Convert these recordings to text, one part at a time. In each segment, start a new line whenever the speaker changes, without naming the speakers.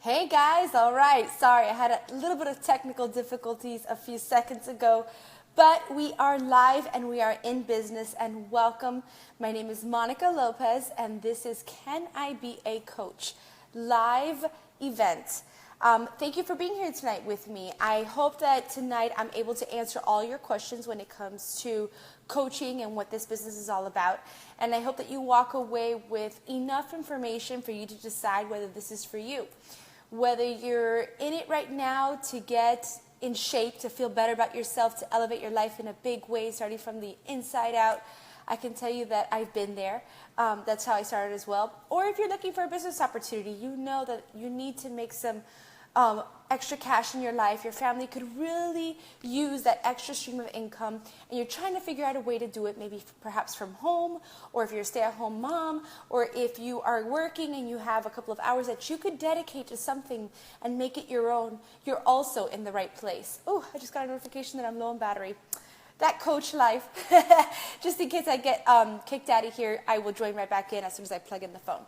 Hey guys, all right. Sorry, I had a little bit of technical difficulties a few seconds ago, but we are live and we are in business and welcome. My name is Monica Lopez and this is Can I Be a Coach? Live event. Thank you for being here tonight with me. I hope that tonight I'm able to answer all your questions when it comes to coaching and what this business is all about. And I hope that you walk away with enough information for you to decide whether this is for you. Whether you're in it right now to get in shape, to feel better about yourself, to elevate your life in a big way, starting from the inside out, I can tell you that I've been there. That's how I started as well. Or if you're looking for a business opportunity, you know that you need to make some extra cash in your life. Your family could really use that extra stream of income, and you're trying to figure out a way to do it, maybe perhaps from home, or if you're a stay-at-home mom, or if you are working and you have a couple of hours that you could dedicate to something and make it your own, you're also in the right place. Oh, I just got a notification that I'm low on battery. That coach life. Just in case I get kicked out of here, I will join right back in as soon as I plug in the phone.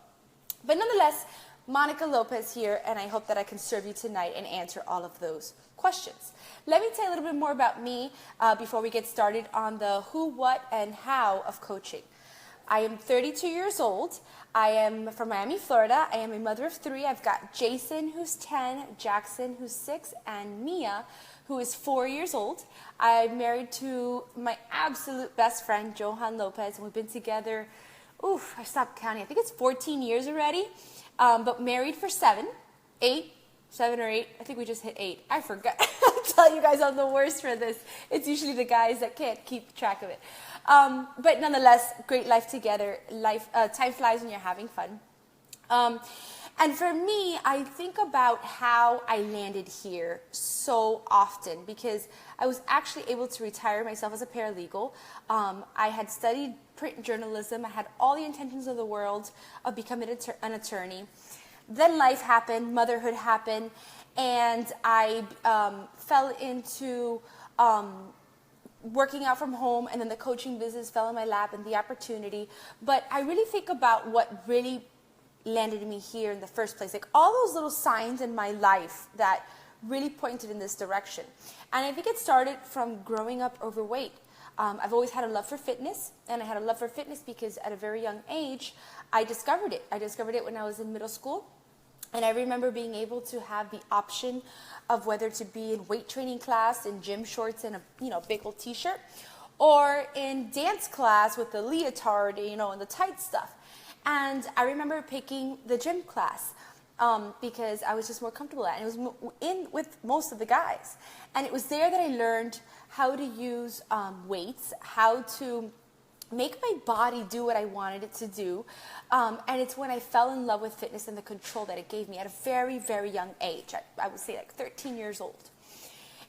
But nonetheless, Monica Lopez here, and I hope that I can serve you tonight and answer all of those questions. Let me tell you a little bit more about me before we get started on the who, what, and how of coaching. I am 32 years old. I am from Miami, Florida. I am a mother of three. I've got Jason, who's 10, Jackson, who's 6, and Mia, who is 4 years old. I'm married to my absolute best friend, Johan Lopez, and we've been together, I stopped counting. I think it's 14 years already. But married for 7 or 8. I think we just hit 8. I forgot. I'll tell you guys I'm the worst for this. It's usually the guys that can't keep track of it. But nonetheless, great life together. Time flies when you're having fun. And for me, I think about how I landed here so often because I was actually able to retire myself as a paralegal. I had studied print journalism. I had all the intentions of the world of becoming an attorney. Then life happened, motherhood happened, and I fell into working out from home, and then the coaching business fell in my lap and the opportunity. But I really think about what really landed me here in the first place, like all those little signs in my life that really pointed in this direction. And I think it started from growing up overweight. I've always had a love for fitness, and I had a love for fitness because at a very young age, I discovered it. I discovered it when I was in middle school, and I remember being able to have the option of whether to be in weight training class in gym shorts and a big old t-shirt, or in dance class with the leotard, and the tight stuff. And I remember picking the gym class because I was just more comfortable at it. And it was in with most of the guys. And it was there that I learned how to use weights, how to make my body do what I wanted it to do. And it's when I fell in love with fitness and the control that it gave me at a very, very young age. I would say like 13 years old.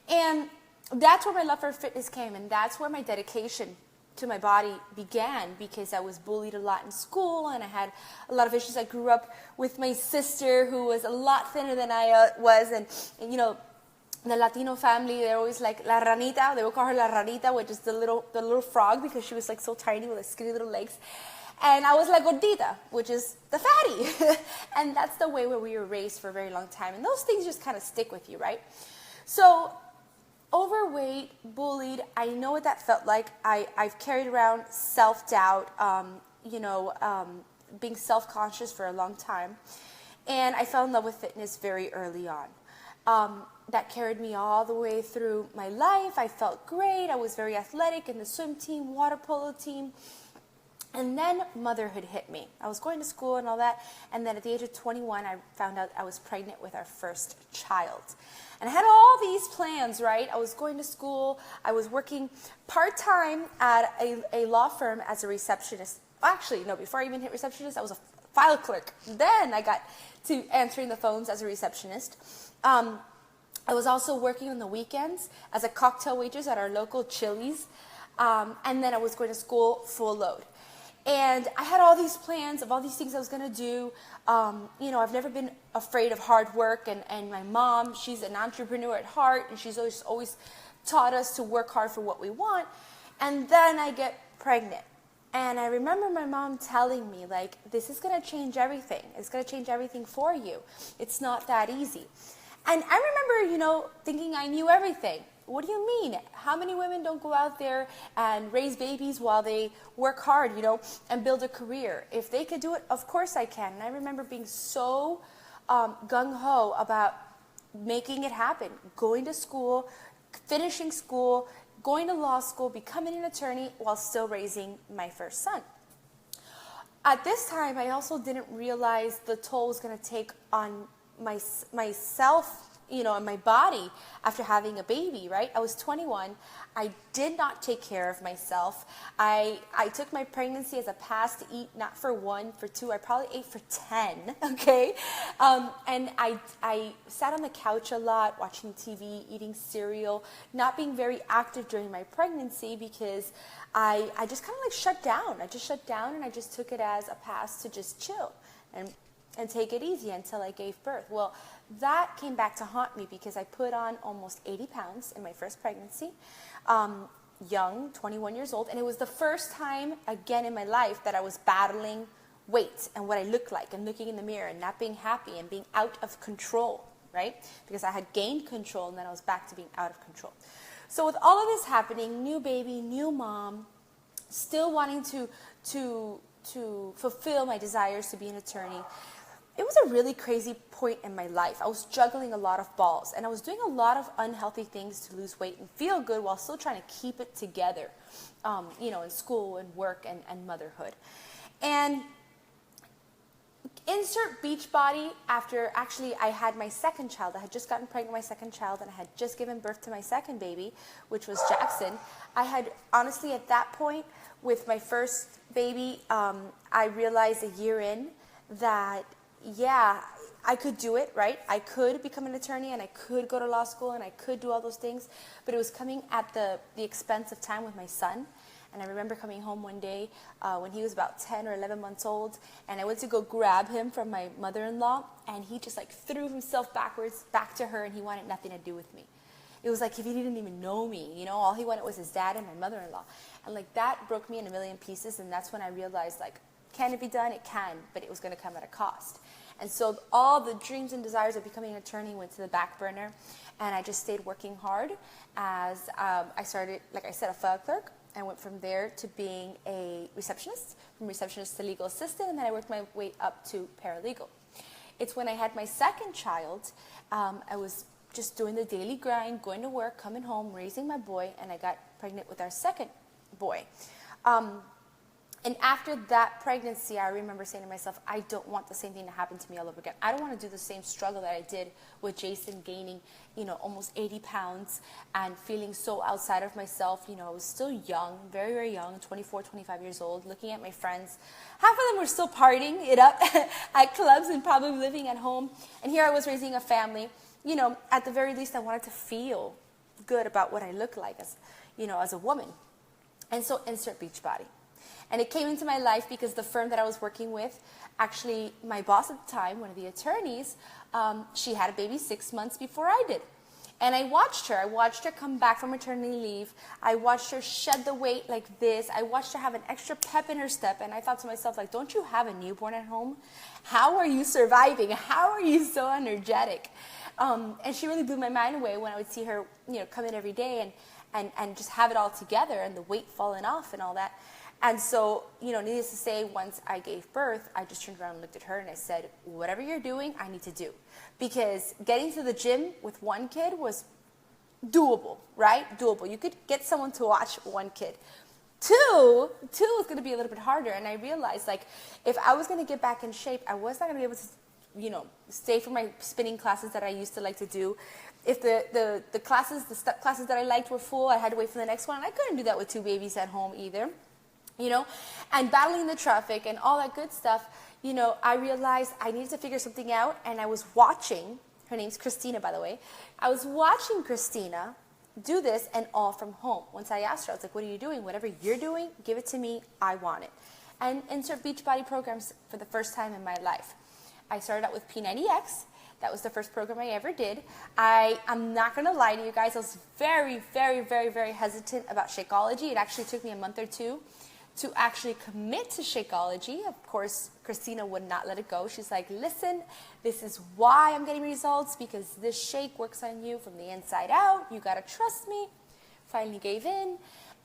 And that's where my love for fitness came, and that's where my dedication to my body began, because I was bullied a lot in school and I had a lot of issues. I grew up with my sister who was a lot thinner than I was, and the Latino family, they're always like la ranita. They would call her la ranita, which is the little frog, because she was like so tiny with like skinny little legs. And I was la gordita, which is the fatty. And that's the way where we were raised for a very long time. And those things just kind of stick with you, right? So overweight, bullied, I know what that felt like. I've carried around self-doubt, being self-conscious for a long time. And I fell in love with fitness very early on. That carried me all the way through my life. I felt great. I was very athletic in the swim team, water polo team. And then motherhood hit me. I was going to school and all that. And then at the age of 21, I found out I was pregnant with our first child. And I had all these plans, right? I was going to school. I was working part-time at a law firm as a receptionist. Actually, no, before I even hit receptionist, I was a file clerk. Then I got to answering the phones as a receptionist. I was also working on the weekends as a cocktail waitress at our local Chili's. And then I was going to school full load. And I had all these plans of all these things I was going to do. I've never been afraid of hard work. And my mom, she's an entrepreneur at heart. And she's always taught us to work hard for what we want. And then I get pregnant. And I remember my mom telling me, like, this is going to change everything. It's going to change everything for you. It's not that easy. And I remember, thinking I knew everything. What do you mean? How many women don't go out there and raise babies while they work hard, and build a career? If they could do it, of course I can. And I remember being so gung-ho about making it happen, going to school, finishing school, going to law school, becoming an attorney while still raising my first son. At this time, I also didn't realize the toll it was going to take on myself, and my body after having a baby, right? I was 21. I did not take care of myself. I took my pregnancy as a pass to eat, not for one, for two. I probably ate for 10, okay? And I sat on the couch a lot, watching TV, eating cereal, not being very active during my pregnancy because I just kind of like shut down. I just shut down and I just took it as a pass to just chill and take it easy until I gave birth. Well, that came back to haunt me because I put on almost 80 pounds in my first pregnancy, young, 21 years old, and it was the first time again in my life that I was battling weight and what I looked like and looking in the mirror and not being happy and being out of control, right? Because I had gained control and then I was back to being out of control. So with all of this happening, new baby, new mom, still wanting to fulfill my desires to be an attorney, it was a really crazy point in my life. I was juggling a lot of balls, and I was doing a lot of unhealthy things to lose weight and feel good while still trying to keep it together, in school and work and motherhood. And insert Beachbody after actually I had my second child. I had just gotten pregnant with my second child, and I had just given birth to my second baby, which was Jackson. I had honestly at that point with my first baby, I realized a year in that I could do it, right? I could become an attorney and I could go to law school and I could do all those things, but it was coming at the expense of time with my son. And I remember coming home one day when he was about 10 or 11 months old, and I went to go grab him from my mother-in-law, and he just like threw himself backwards back to her, and he wanted nothing to do with me. It was like if he didn't even know me, all he wanted was his dad and my mother-in-law. And like that broke me in a million pieces, and that's when I realized, like, can it be done? It can, but it was going to come at a cost. And so all the dreams and desires of becoming an attorney went to the back burner, and I just stayed working hard as I started, like I said, a file clerk. I went from there to being a receptionist, from receptionist to legal assistant, and then I worked my way up to paralegal. It's when I had my second child, I was just doing the daily grind, going to work, coming home, raising my boy, and I got pregnant with our second boy. And after that pregnancy, I remember saying to myself, I don't want the same thing to happen to me all over again. I don't want to do the same struggle that I did with Jason gaining, almost 80 pounds and feeling so outside of myself. I was still young, very, very young, 24, 25 years old, looking at my friends. Half of them were still partying it up at clubs and probably living at home. And here I was raising a family. At the very least, I wanted to feel good about what I look like as a woman. And so insert Beachbody. And it came into my life because the firm that I was working with, actually my boss at the time, one of the attorneys, she had a baby 6 months before I did. And I watched her come back from maternity leave. I watched her shed the weight like this. I watched her have an extra pep in her step. And I thought to myself, like, don't you have a newborn at home? How are you surviving? How are you so energetic? And she really blew my mind away when I would see her, come in every day and just have it all together and the weight falling off and all that. And so, needless to say, once I gave birth, I just turned around and looked at her and I said, whatever you're doing, I need to do. Because getting to the gym with one kid was doable, right? Doable. You could get someone to watch one kid. Two is going to be a little bit harder. And I realized, like, if I was going to get back in shape, I was not going to be able to, stay for my spinning classes that I used to like to do. If the step classes that I liked were full, I had to wait for the next one. And I couldn't do that with two babies at home either. And battling the traffic and all that good stuff, I realized I needed to figure something out, and I was watching, her name's Christina, by the way, I was watching Christina do this, and all from home. Once I asked her, I was like, what are you doing? Whatever you're doing, give it to me, I want it. And insert Beachbody programs for the first time in my life. I started out with P90X. That was the first program I ever did. I'm not going to lie to you guys, I was very, very, very, very hesitant about Shakeology. It actually took me a month or two to actually commit to Shakeology. Of course, Christina would not let it go. She's like, listen, this is why I'm getting results, because this shake works on you from the inside out. You got to trust me. Finally gave in.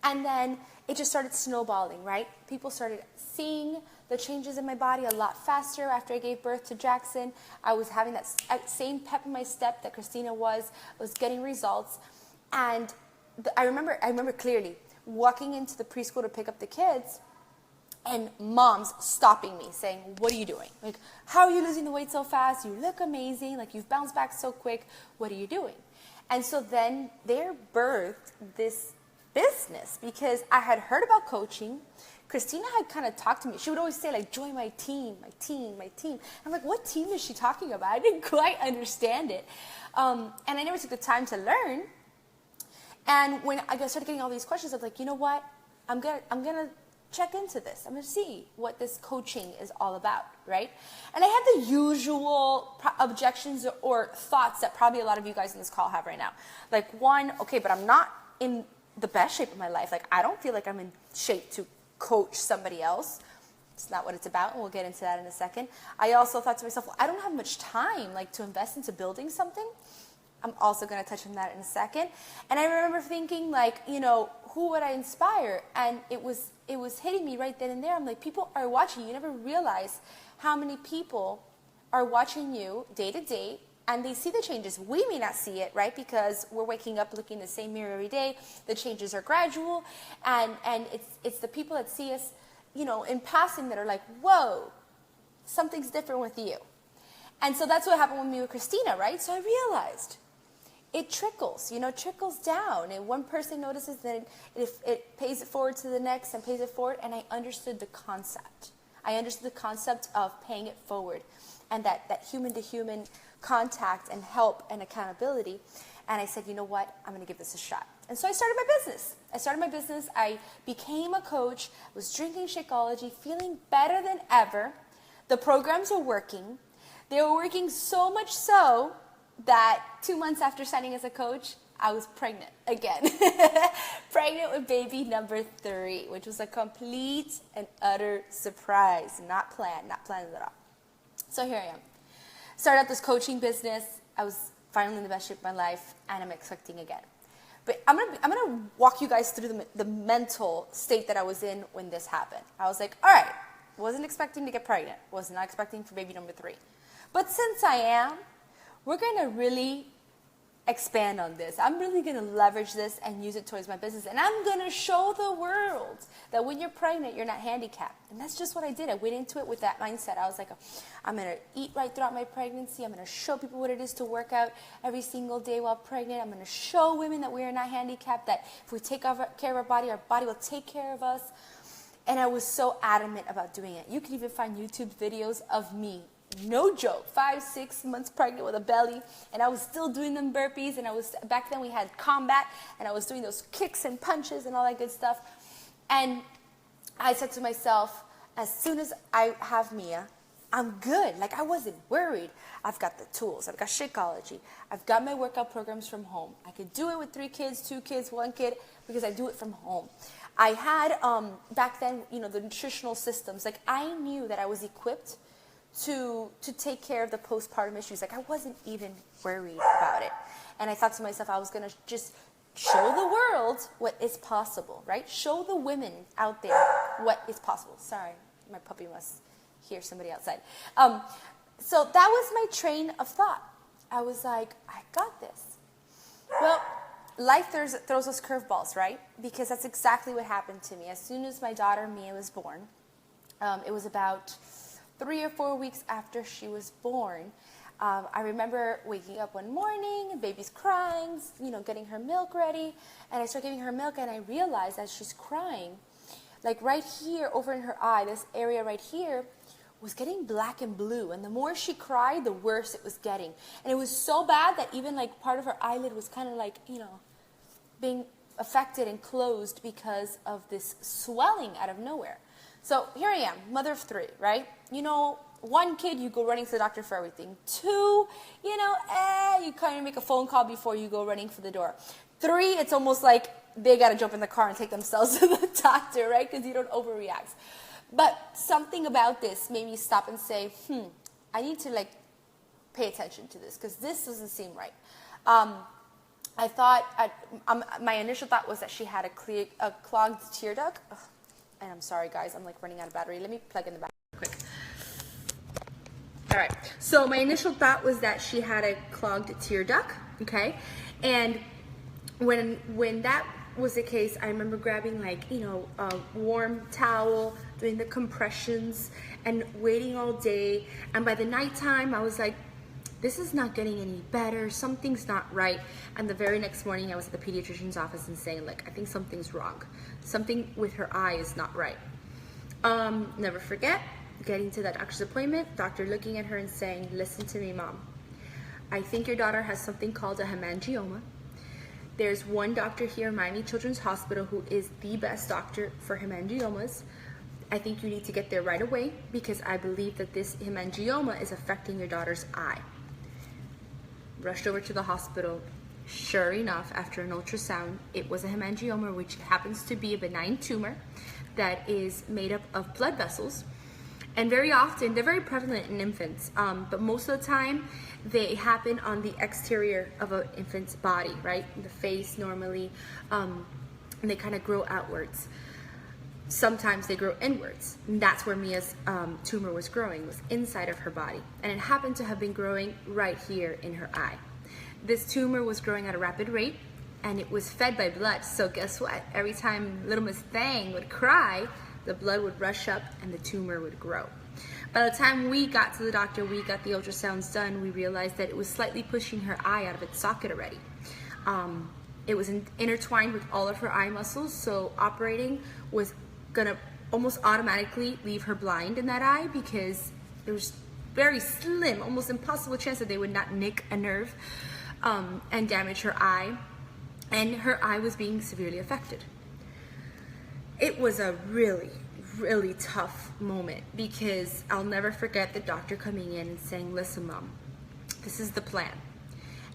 And then it just started snowballing, right? People started seeing the changes in my body a lot faster after I gave birth to Jackson. I was having that same pep in my step that Christina was getting results. And I remember clearly walking into the preschool to pick up the kids and moms stopping me saying, what are you doing? Like, how are you losing the weight so fast? You look amazing. Like, you've bounced back so quick. What are you doing? And so then there birthed this business because I had heard about coaching. Christina had kind of talked to me. She would always say, like, join my team, my team, my team. I'm like, what team is she talking about? I didn't quite understand it. And I never took the time to learn. And when I started getting all these questions, I was like, you know what? I'm gonna check into this. I'm gonna see what this coaching is all about, right? And I had the usual objections or thoughts that probably a lot of you guys in this call have right now. Like, one, okay, but I'm not in the best shape of my life. Like, I don't feel like I'm in shape to coach somebody else. It's not what it's about, and we'll get into that in a second. I also thought to myself, well, I don't have much time, like, to invest into building something. I'm also going to touch on that in a second. And I remember thinking, like, you know, who would I inspire? And it was hitting me right then and there. I'm like, people are watching you. You never realize how many people are watching you day to day, and they see the changes. We may not see it, right? Because we're waking up looking in the same mirror every day. The changes are gradual. And it's the people that see us, you know, in passing that are like, whoa, something's different with you. And so that's what happened with me with Christina, right? So I realized it trickles down. And one person notices that it pays it forward to the next and pays it forward. And I understood the concept. I understood the concept of paying it forward and that human-to-human contact and help and accountability. And I said, you know what? I'm going to give this a shot. And so I started my business. I became a coach, was drinking Shakeology, feeling better than ever. The programs are working. They were working so much so that 2 months after signing as a coach, I was pregnant again. Pregnant with baby number 3, which was a complete and utter surprise. Not planned at all. So here I am. Started out this coaching business. I was finally in the best shape of my life, and I'm expecting again. But I'm gonna walk you guys through the mental state that I was in when this happened. I was like, all right, wasn't expecting to get pregnant. Was not expecting for baby number 3. But since I am, we're going to really expand on this. I'm really going to leverage this and use it towards my business. And I'm going to show the world that when you're pregnant, you're not handicapped. And that's just what I did. I went into it with that mindset. I was like, I'm going to eat right throughout my pregnancy. I'm going to show people what it is to work out every single day while pregnant. I'm going to show women that we are not handicapped, that if we take care of our body will take care of us. And I was so adamant about doing it. You can even find YouTube videos of me. No joke, 5-6 months pregnant with a belly, and I was still doing them burpees, and back then we had combat, and I was doing those kicks and punches and all that good stuff. And I said to myself, as soon as I have Mia, I'm good. Like, I wasn't worried. I've got the tools. I've got Shakeology. I've got my workout programs from home. I could do it with 3 kids, 2 kids, 1 kid, because I do it from home. I had, back then, the nutritional systems. Like, I knew that I was equipped to take care of the postpartum issues. Like, I wasn't even worried about it. And I thought to myself, I was going to just show the world what is possible, right? Show the women out there what is possible. Sorry, my puppy must hear somebody outside. So that was my train of thought. I was like, I got this. Well, life throws us curveballs, right? Because that's exactly what happened to me. As soon as my daughter, Mia, was born, it was about 3 or 4 weeks after she was born, I remember waking up one morning, baby's crying, getting her milk ready, and I start giving her milk, and I realized as she's crying, like right here over in her eye, this area right here was getting black and blue, and the more she cried, the worse it was getting. And it was so bad that even like part of her eyelid was kind of like, being affected and closed because of this swelling out of nowhere. So here I am, mother of 3, right? One kid, you go running to the doctor for everything. Two, you kind of make a phone call before you go running for the door. Three, it's almost like they got to jump in the car and take themselves to the doctor, right? Because you don't overreact. But something about this made me stop and say, I need to pay attention to this because this doesn't seem right. I thought, my initial thought was that she had a clogged tear duct. Ugh. And I'm sorry, guys, I'm running out of battery. Let me plug in the battery quick. All right, so my initial thought was that she had a clogged tear duct, okay? And when that was the case, I remember grabbing a warm towel, doing the compressions, and waiting all day. And by the nighttime, I was like, this is not getting any better. Something's not right. And the very next morning, I was at the pediatrician's office and saying, I think something's wrong. Something with her eye is not right. Never forget getting to that doctor's appointment, doctor looking at her and saying, listen to me, Mom. I think your daughter has something called a hemangioma. There's one doctor here in Miami Children's Hospital who is the best doctor for hemangiomas. I think you need to get there right away because I believe that this hemangioma is affecting your daughter's eye. Rushed over to the hospital. Sure enough, after an ultrasound, it was a hemangioma, which happens to be a benign tumor that is made up of blood vessels. And very often, they're very prevalent in infants, but most of the time, they happen on the exterior of an infant's body, right? The face normally, and they kind of grow outwards. Sometimes they grow inwards. And that's where Mia's tumor was growing, was inside of her body. And it happened to have been growing right here in her eye. This tumor was growing at a rapid rate, and it was fed by blood. So guess what? Every time little Miss Thang would cry, the blood would rush up and the tumor would grow. By the time we got to the doctor, we got the ultrasounds done, we realized that it was slightly pushing her eye out of its socket already. It was intertwined with all of her eye muscles, so operating was gonna almost automatically leave her blind in that eye because there was very slim, almost impossible chance that they would not nick a nerve and damage her eye, and her eye was being severely affected. It was a really, really tough moment because I'll never forget the doctor coming in and saying, listen, Mom, this is the plan.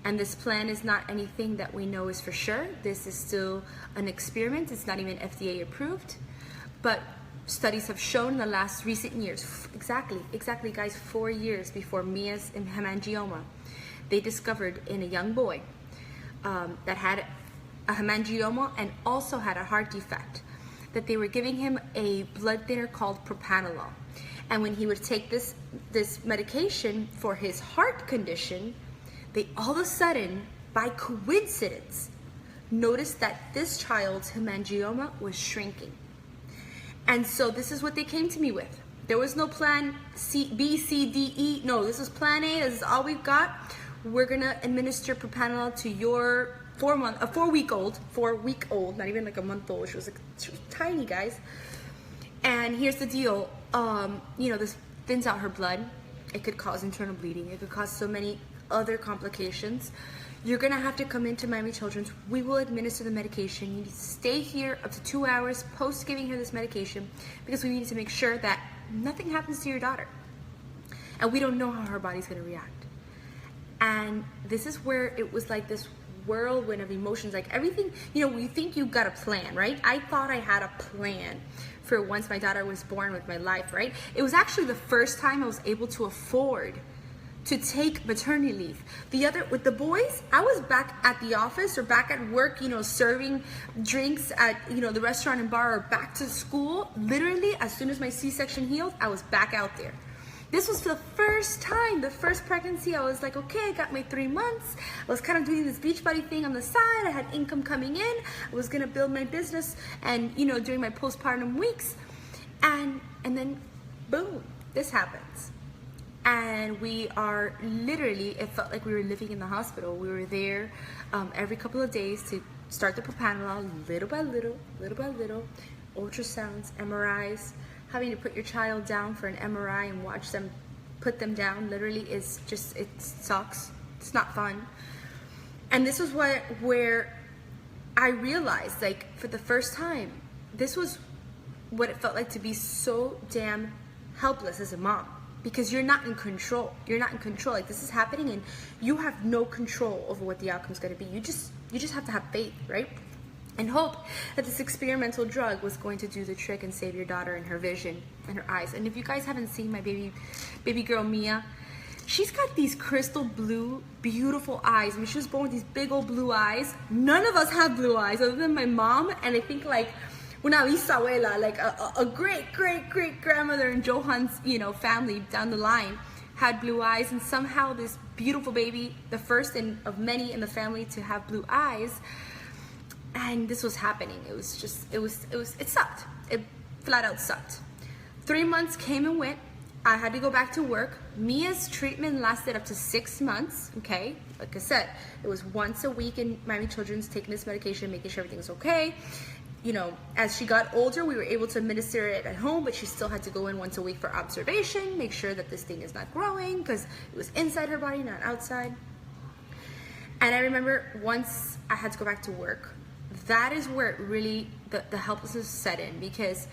And this plan is not anything that we know is for sure. This is still an experiment. It's not even FDA approved. But studies have shown in the last recent years, exactly guys, 4 years before Mia's hemangioma, they discovered in a young boy that had a hemangioma and also had a heart defect, that they were giving him a blood thinner called propranolol. And when he would take this medication for his heart condition, they all of a sudden, by coincidence, noticed that this child's hemangioma was shrinking. And so this is what they came to me with. There was no plan B, C, D, E. No, this is plan A. This is all we've got. We're gonna administer propranolol to your 4-week-old, not even like a month old. She was tiny, guys. And here's the deal. This thins out her blood. It could cause internal bleeding. It could cause so many other complications. You're gonna have to come into Miami Children's. We will administer the medication. You need to stay here up to 2 hours post giving her this medication because we need to make sure that nothing happens to your daughter. And we don't know how her body's gonna react. And this is where it was like this whirlwind of emotions, like everything, you think you've got a plan, right? I thought I had a plan for once my daughter was born with my life, right? It was actually the first time I was able to afford to take maternity leave. With the boys, I was back at the office or back at work, serving drinks at, the restaurant and bar, or back to school. Literally, as soon as my C-section healed, I was back out there. This was the first time, the first pregnancy, I was like, okay, I got my 3 months. I was kind of doing this Beachbody thing on the side. I had income coming in. I was gonna build my business and, during my postpartum weeks. And then, boom, this happens. And we are literally, it felt like we were living in the hospital. We were there every couple of days to start the propranolol, little by little, ultrasounds, MRIs. Having to put your child down for an MRI and watch them put them down literally is just, it sucks. It's not fun. And this was where I realized, like, for the first time, this was what it felt like to be so damn helpless as a mom. because you're not in control. You're not in control. Like, this is happening and you have no control over what the outcome's going to be. You just have to have faith, right? And hope that this experimental drug was going to do the trick and save your daughter and her vision and her eyes. And if you guys haven't seen my baby girl Mia, she's got these crystal blue, beautiful eyes. I mean, she was born with these big old blue eyes. None of us have blue eyes other than my mom, and I think like una bisabuela, like a great grandmother in Johan's, family down the line had blue eyes, and somehow this beautiful baby, the first of many in the family to have blue eyes, and this was happening. It sucked. It flat out sucked. 3 months came and went. I had to go back to work. Mia's treatment lasted up to 6 months, okay? Like I said, it was once a week in Miami Children's, taking this medication, making sure everything's okay. As she got older, we were able to administer it at home, but she still had to go in once a week for observation, make sure that this thing is not growing, because it was inside her body, not outside. And I remember once I had to go back to work, that is where it really, the helplessness set in, because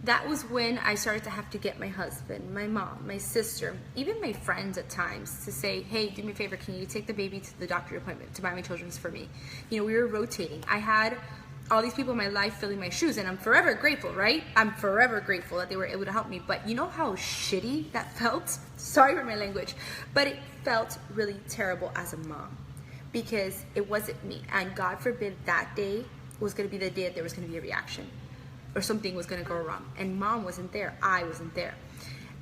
that was when I started to have to get my husband, my mom, my sister, even my friends at times to say, hey, do me a favor, can you take the baby to the doctor appointment, to Miami Children's for me? We were rotating. I had all these people in my life filling my shoes, and I'm forever grateful, right? I'm forever grateful that they were able to help me. But you know how shitty that felt? Sorry for my language, but it felt really terrible as a mom, because it wasn't me. And God forbid that day was going to be the day that there was going to be a reaction or something was going to go wrong. And mom wasn't there. I wasn't there.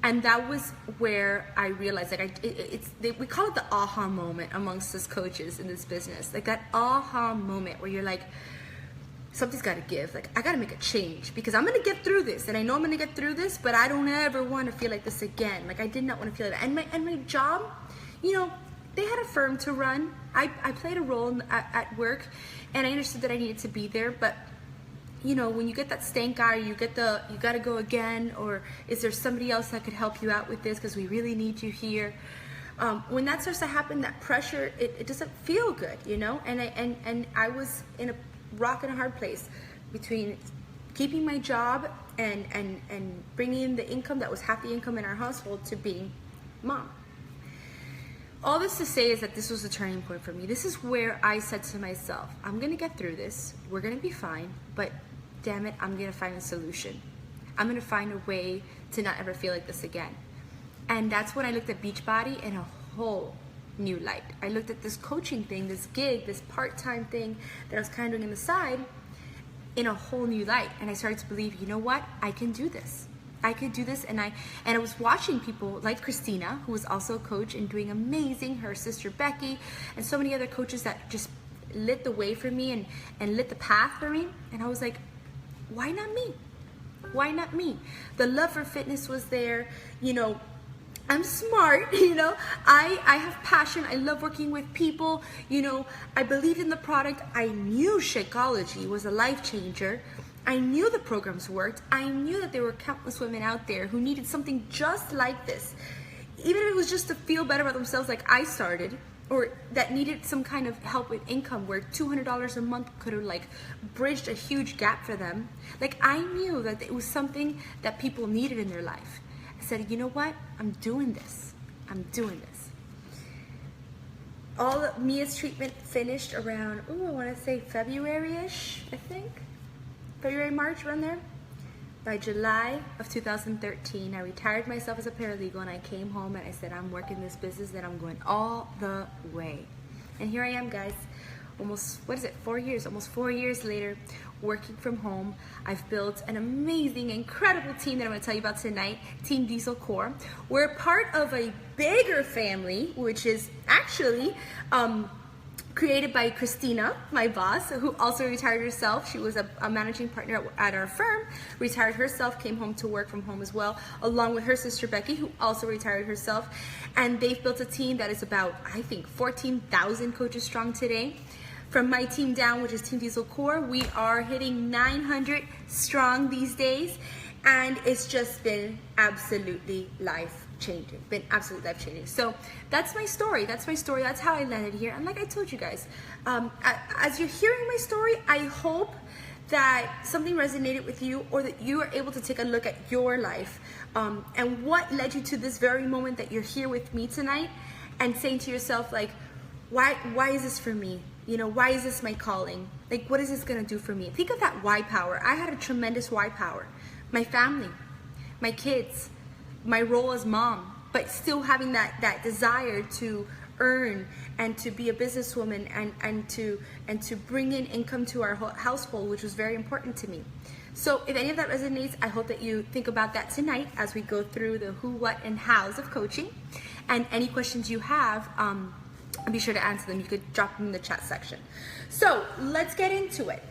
And that was where I realized, like, we call it the aha moment amongst us coaches in this business. Like that aha moment where you're like, something's got to give. Like, I got to make a change, because I'm going to get through this. And I know I'm going to get through this, but I don't ever want to feel like this again. Like, I did not want to feel that. And my job, they had a firm to run. I played a role at work, and I understood that I needed to be there. But, when you get that stank eye, you got to go again, or is there somebody else that could help you out with this, because we really need you here. When that starts to happen, that pressure, it doesn't feel good, And I was in a rock and a hard place between keeping my job and bringing in the income that was half the income in our household to being mom. All this to say is that this was a turning point for me. This is where I said to myself, I'm going to get through this. We're going to be fine, but damn it, I'm going to find a solution. I'm going to find a way to not ever feel like this again. And that's when I looked at Beachbody in a whole new light. I looked at this coaching thing, this gig, this part-time thing that I was kind of doing on the side in a whole new light. And I started to believe, you know what? I can do this. I could do this. And I was watching people like Christina, who was also a coach and doing amazing, her sister Becky, and so many other coaches that just lit the way for me and lit the path for me. And I was like, why not me? Why not me? The love for fitness was there, I'm smart, I have passion. I love working with people, I believed in the product. I knew Shakeology was a life changer. I knew the programs worked. I knew that there were countless women out there who needed something just like this. Even if it was just to feel better about themselves like I started, or that needed some kind of help with income where $200 a month could have like bridged a huge gap for them. Like, I knew that it was something that people needed in their life. I said, you know what? I'm doing this. I'm doing this. All of Mia's treatment finished around, I want to say February-ish, I think. February, March, around there. By July of 2013, I retired myself as a paralegal, and I came home and I said, I'm working this business and I'm going all the way. And here I am, guys. Almost 4 years, almost 4 years later, working from home. I've built an amazing, incredible team that I'm going to tell you about tonight, Team Diesel Core. We're part of a bigger family, which is actually created by Christina, my boss, who also retired herself. She was a managing partner at our firm, retired herself, came home to work from home as well, along with her sister Becky, who also retired herself. And they've built a team that is about, I think, 14,000 coaches strong today. From my team down, which is Team Diesel Core, we are hitting 900 strong these days, and it's just been absolutely life-changing. So that's my story. That's how I landed here. And like I told you guys, as you're hearing my story, I hope that something resonated with you, or that you are able to take a look at your life and what led you to this very moment that you're here with me tonight, and saying to yourself, like, why is this for me? You know, why is this my calling? Like, what is this gonna do for me? Think of that why power. I had a tremendous why power. My family, my kids, my role as mom, but still having that desire to earn and to be a businesswoman and to bring in income to our household, which was very important to me. So if any of that resonates, I hope that you think about that tonight as we go through the who, what, and hows of coaching. And any questions you have, be sure to answer them. You could drop them in the chat section. So let's get into it.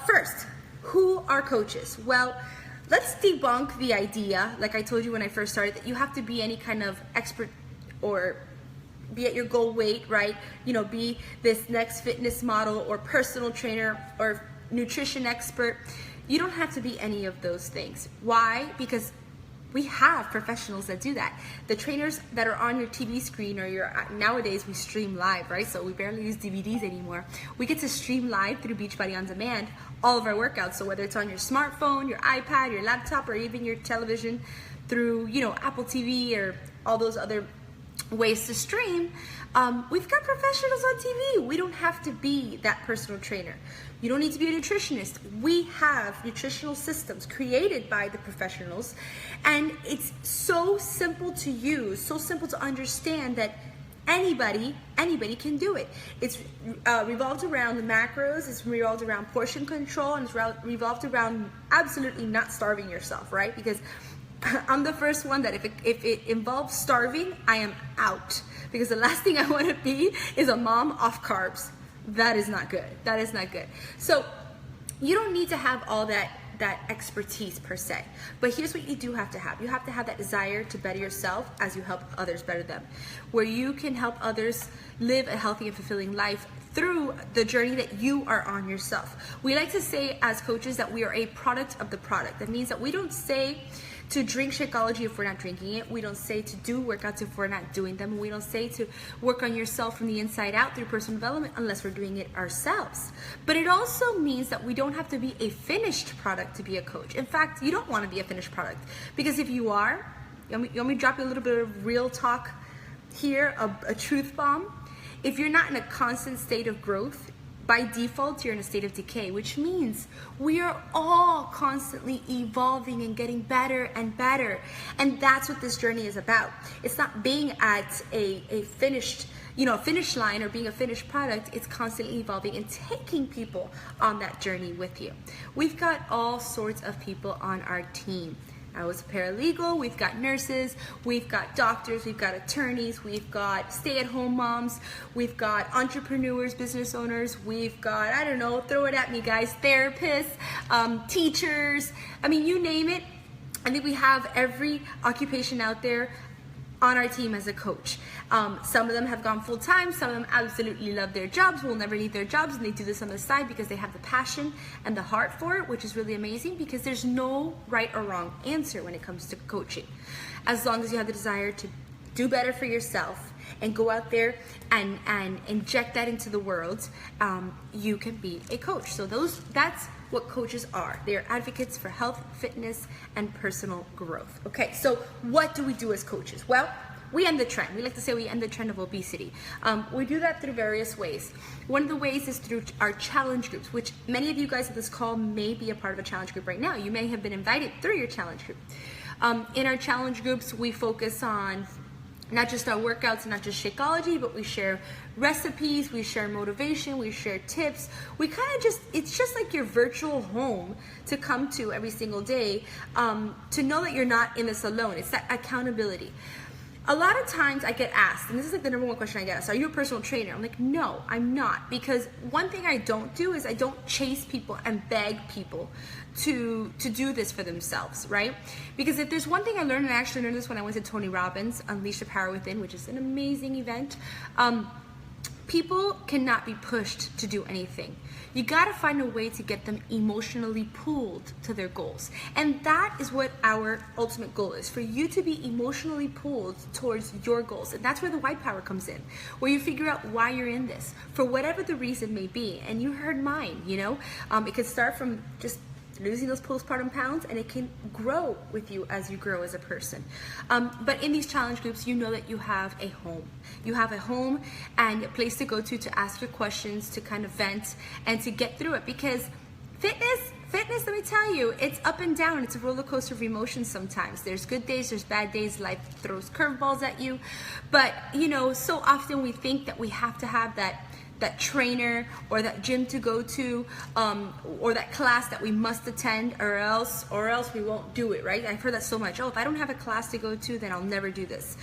First, who are coaches? Well, let's debunk the idea, like I told you when I first started, that you have to be any kind of expert or be at your goal weight, right? You know, be this next fitness model or personal trainer or nutrition expert. You don't have to be any of those things. Why? Because we have professionals that do that. The trainers that are on your TV screen, or nowadays we stream live, right? So we barely use DVDs anymore. We get to stream live through Beachbody On Demand all of our workouts. So whether it's on your smartphone, your iPad, your laptop, or even your television through, you know, Apple TV or all those other ways to stream, we've got professionals on TV. We don't have to be that personal trainer. You don't need to be a nutritionist. We have nutritional systems created by the professionals, and it's so simple to use, so simple to understand that anybody can do it. It's revolved around the macros, it's revolved around portion control, and it's revolved around absolutely not starving yourself, right? Because I'm the first one that if it involves starving, I am out. Because the last thing I want to be is a mom off carbs. That is not good. That is not good. So you don't need to have all that expertise per se. But here's what you do have to have. You have to have that desire to better yourself as you help others better them. Where you can help others live a healthy and fulfilling life through the journey that you are on yourself. We like to say as coaches that we are a product of the product. That means that we don't say to drink Shakeology if we're not drinking it. We don't say to do workouts if we're not doing them. We don't say to work on yourself from the inside out through personal development unless we're doing it ourselves. But it also means that we don't have to be a finished product to be a coach. In fact, you don't want to be a finished product, because if you are, you want me to drop you a little bit of real talk here, a truth bomb. If you're not in a constant state of growth, by default, you're in a state of decay, which means we are all constantly evolving and getting better and better. And that's what this journey is about. It's not being at a finished, finish line or being a finished product. It's constantly evolving and taking people on that journey with you. We've got all sorts of people on our team. I was a paralegal, we've got nurses, we've got doctors, we've got attorneys, we've got stay-at-home moms, we've got entrepreneurs, business owners, we've got, I don't know, throw it at me guys, therapists, teachers, I mean, you name it. I think we have every occupation out there on our team as a coach. Some of them have gone full-time, some of them absolutely love their jobs, will never leave their jobs, and they do this on the side because they have the passion and the heart for it, which is really amazing, because there's no right or wrong answer when it comes to coaching. As long as you have the desire to do better for yourself and go out there and inject that into the world, you can be a coach. So that's what coaches are. They are advocates for health, fitness, and personal growth. Okay, so what do we do as coaches? Well, we end the trend. We like to say we end the trend of obesity. We do that through various ways. One of the ways is through our challenge groups, which many of you guys at this call may be a part of a challenge group right now. You may have been invited through your challenge group. In our challenge groups, we focus on not just our workouts and not just Shakeology, but we share recipes, we share motivation, we share tips. We kind of it's just like your virtual home to come to every single day, to know that you're not in this alone. It's that accountability. A lot of times I get asked, and this is like the number one question I get asked, are you a personal trainer? I'm like, no, I'm not. Because one thing I don't do is I don't chase people and beg people to do this for themselves, right? Because if there's one thing I learned, and I actually learned this when I went to Tony Robbins' Unleash the Power Within, which is an amazing event, People cannot be pushed to do anything. You gotta find a way to get them emotionally pulled to their goals. And that is what our ultimate goal is, for you to be emotionally pulled towards your goals. And that's where the white power comes in, where you figure out why you're in this, for whatever the reason may be. And you heard mine, it could start from just losing those postpartum pounds, and it can grow with you as you grow as a person. But in these challenge groups, you know that you have a home. You have a home and a place to go to ask your questions, to kind of vent, and to get through it. Because fitness, let me tell you, it's up and down. It's a roller coaster of emotions sometimes. There's good days, there's bad days. Life throws curveballs at you. But, so often we think that we have to have that trainer or that gym to go to, or that class that we must attend, or else we won't do it, right? I've heard that so much. Oh, if I don't have a class to go to, then I'll never do this.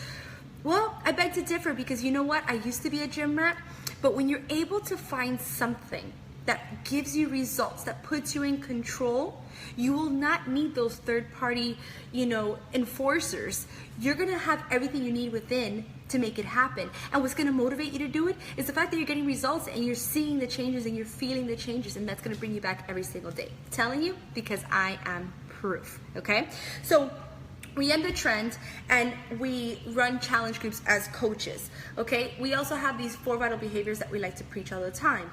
Well, I beg to differ, because you know what? I used to be a gym rat, but when you're able to find something that gives you results, that puts you in control, you will not need those third-party, enforcers. You're gonna have everything you need within to make it happen. And what's gonna motivate you to do it is the fact that you're getting results and you're seeing the changes and you're feeling the changes, and that's gonna bring you back every single day. I'm telling you, because I am proof, okay? So we end the trend and we run challenge groups as coaches, okay? We also have these 4 vital behaviors that we like to preach all the time.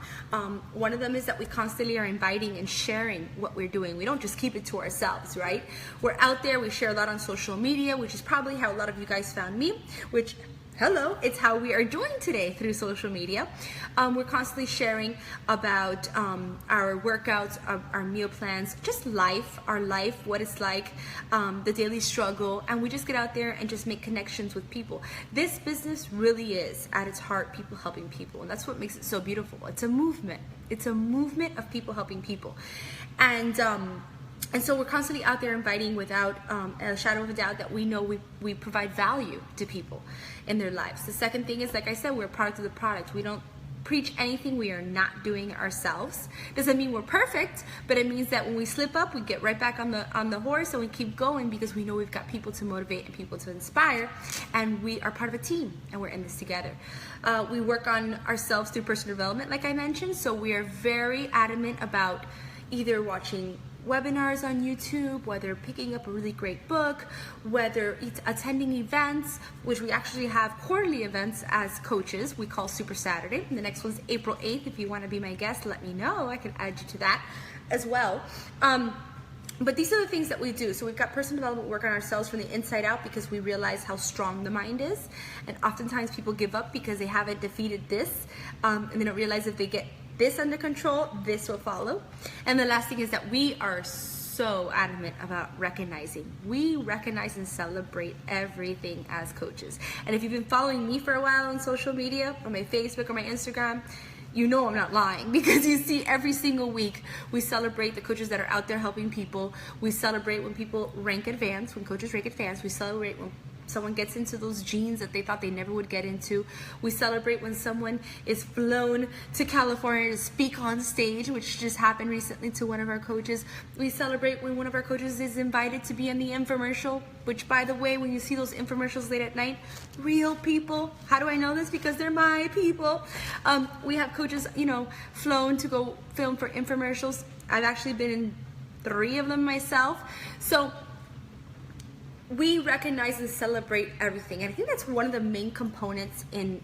One of them is that we constantly are inviting and sharing what we're doing. We don't just keep it to ourselves, right? We're out there, we share a lot on social media, which is probably how a lot of you guys found me, which, hello, it's how we are doing today through social media. We're constantly sharing about our workouts, our meal plans, just our life, what it's like, the daily struggle, and we just get out there and just make connections with people. This business really is, at its heart, people helping people, and that's what makes it so beautiful. It's a movement. It's a movement of people helping people. And so we're constantly out there inviting without a shadow of a doubt that we know we provide value to people in their lives. The second thing is, like I said, we're a product of the product. We don't preach anything we are not doing ourselves. Doesn't mean we're perfect, but it means that when we slip up, we get right back on the horse and we keep going, because we know we've got people to motivate and people to inspire, and we are part of a team and we're in this together. We work on ourselves through personal development, like I mentioned, so we are very adamant about either watching webinars on YouTube, whether picking up a really great book, whether attending events, which we actually have quarterly events as coaches we call Super Saturday. And the next one's April 8th. If you want to be my guest, let me know. I can add you to that as well. But these are the things that we do. So we've got personal development work on ourselves from the inside out, because we realize how strong the mind is. And oftentimes people give up because they haven't defeated this, and they don't realize if they get this under control, this will follow. And the last thing is that we are so adamant about recognizing. We recognize and celebrate everything as coaches. And if you've been following me for a while on social media, on my Facebook or my Instagram, you know I'm not lying, because you see every single week we celebrate the coaches that are out there helping people. We celebrate when people rank advanced, when coaches rank advanced. We celebrate when someone gets into those genes that they thought they never would get into. We celebrate when someone is flown to California to speak on stage, which just happened recently to one of our coaches. We celebrate when one of our coaches is invited to be in the infomercial, which, by the way, when you see those infomercials late at night, real people. How do I know this? Because they're my people. We have coaches, flown to go film for infomercials. I've actually been in 3 of them myself. So we recognize and celebrate everything. And I think that's one of the main components in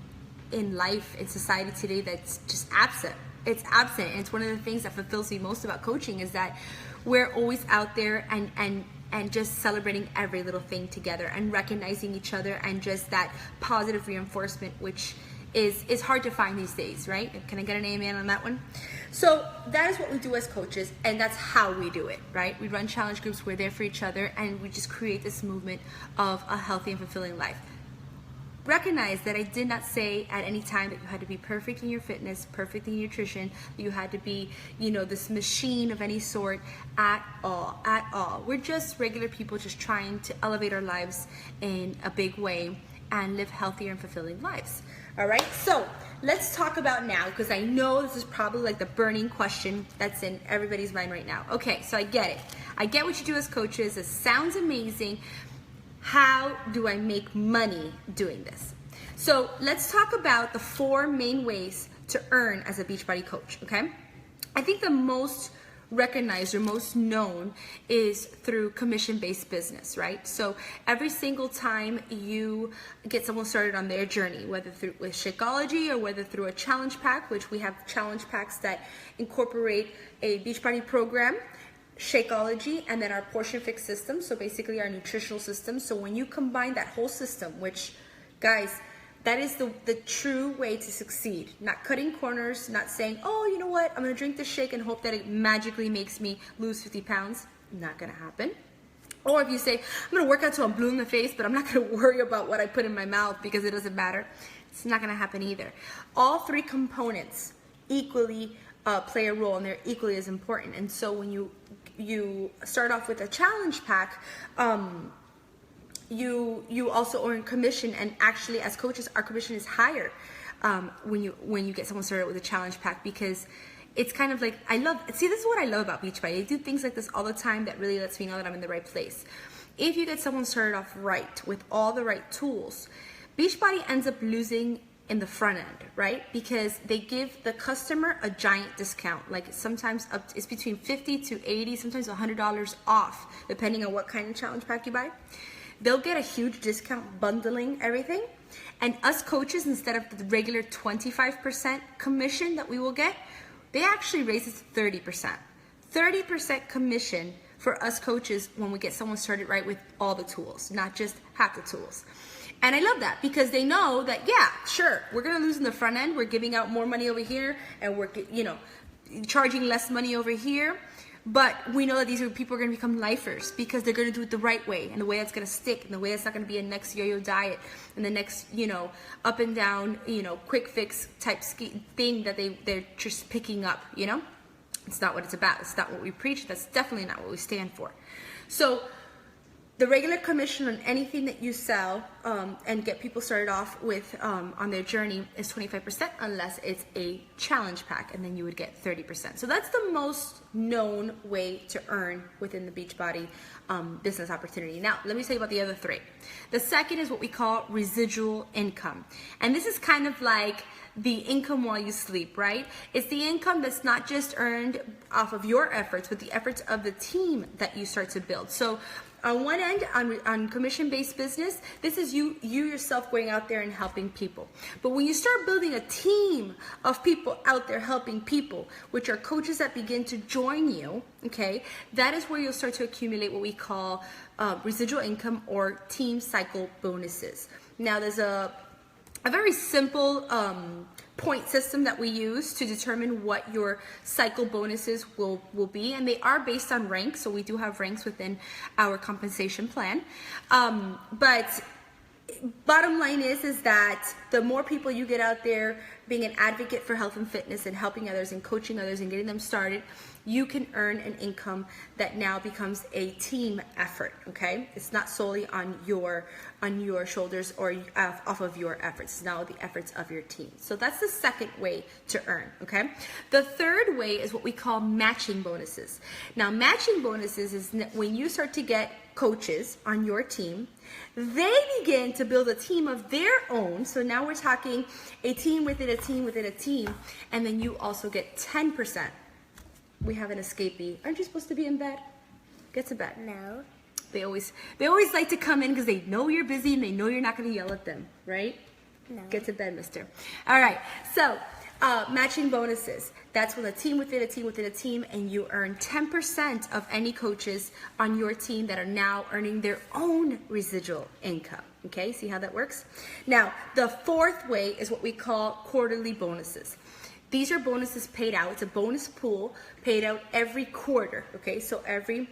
life, in society today, that's just absent. It's absent. And it's one of the things that fulfills me most about coaching, is that we're always out there and just celebrating every little thing together and recognizing each other, and just that positive reinforcement, which is hard to find these days, right? Can I get an amen on that one? So that is what we do as coaches, and that's how we do it, right? We run challenge groups, we're there for each other, and we just create this movement of a healthy and fulfilling life. Recognize that I did not say at any time that you had to be perfect in your fitness, perfect in your nutrition, that you had to be, this machine of any sort at all. We're just regular people just trying to elevate our lives in a big way and live healthier and fulfilling lives. All right, so let's talk about now, because I know this is probably like the burning question that's in everybody's mind right now. Okay, so I get it. I get what you do as coaches. It sounds amazing. How do I make money doing this? So let's talk about the 4 main ways to earn as a Beachbody coach, okay? I think the most recognized or most known is through commission-based business, right? So every single time you get someone started on their journey, whether through with Shakeology or whether through a challenge pack, which we have challenge packs that incorporate a Beachbody program, Shakeology, and then our portion fix system, so basically our nutritional system. So when you combine that whole system, which, guys, that is the true way to succeed. Not cutting corners, not saying, oh, you know what, I'm gonna drink this shake and hope that it magically makes me lose 50 pounds. Not gonna happen. Or if you say, I'm gonna work out till I'm blue in the face, but I'm not gonna worry about what I put in my mouth because it doesn't matter. It's not gonna happen either. All 3 components equally play a role, and they're equally as important. And so when you start off with a challenge pack, you also earn commission, and actually as coaches our commission is higher when you get someone started with a challenge pack, because it's kind of like, this is what I love about Beachbody. They do things like this all the time that really lets me know that I'm in the right place. If you get someone started off right with all the right tools, Beachbody ends up losing in the front end, right? Because they give the customer a giant discount. Like sometimes it's between 50 to 80, sometimes $100 off, depending on what kind of challenge pack you buy. They'll get a huge discount bundling everything. And us coaches, instead of the regular 25% commission that we will get, they actually raise it to 30%. 30% commission for us coaches when we get someone started right with all the tools, not just half the tools. And I love that because they know that, yeah, sure, we're gonna lose in the front end. We're giving out more money over here, and we're, charging less money over here. But we know that these people are going to become lifers because they're going to do it the right way, and the way that's going to stick, and the way that's not going to be a next yo-yo diet and the next, up and down, quick fix type thing that they're just picking up, It's not what it's about. It's not what we preach. That's definitely not what we stand for. So the regular commission on anything that you sell and get people started off with on their journey is 25%, unless it's a challenge pack, and then you would get 30%. So that's the most known way to earn within the Beachbody business opportunity. Now, let me tell you about the other 3. The second is what we call residual income. And this is kind of like the income while you sleep, right? It's the income that's not just earned off of your efforts, but the efforts of the team that you start to build. So on one end, on commission-based business, this is you yourself going out there and helping people. But when you start building a team of people out there helping people, which are coaches that begin to join you, okay, that is where you'll start to accumulate what we call residual income or team cycle bonuses. Now, there's a very simple point system that we use to determine what your cycle bonuses will be, and they are based on ranks, so we do have ranks within our compensation plan. But bottom line is that the more people you get out there being an advocate for health and fitness and helping others and coaching others and getting them started, you can earn an income that now becomes a team effort, okay? It's not solely on your shoulders or off of your efforts. It's now the efforts of your team. So that's the second way to earn, okay? The third way is what we call matching bonuses. Now, matching bonuses is when you start to get coaches on your team, they begin to build a team of their own. So now we're talking a team within a team within a team, and then you also get 10%. We have an escapee. Aren't you supposed to be in bed? Get to bed.
No.
They always like to come in because they know you're busy and they know you're not going to yell at them, right?
No.
Get to bed, mister. All right. So matching bonuses. That's when a team within a team within a team, and you earn 10% of any coaches on your team that are now earning their own residual income. Okay, see how that works? Now, the fourth way is what we call quarterly bonuses. These are bonuses paid out. It's a bonus pool paid out every quarter, okay? So every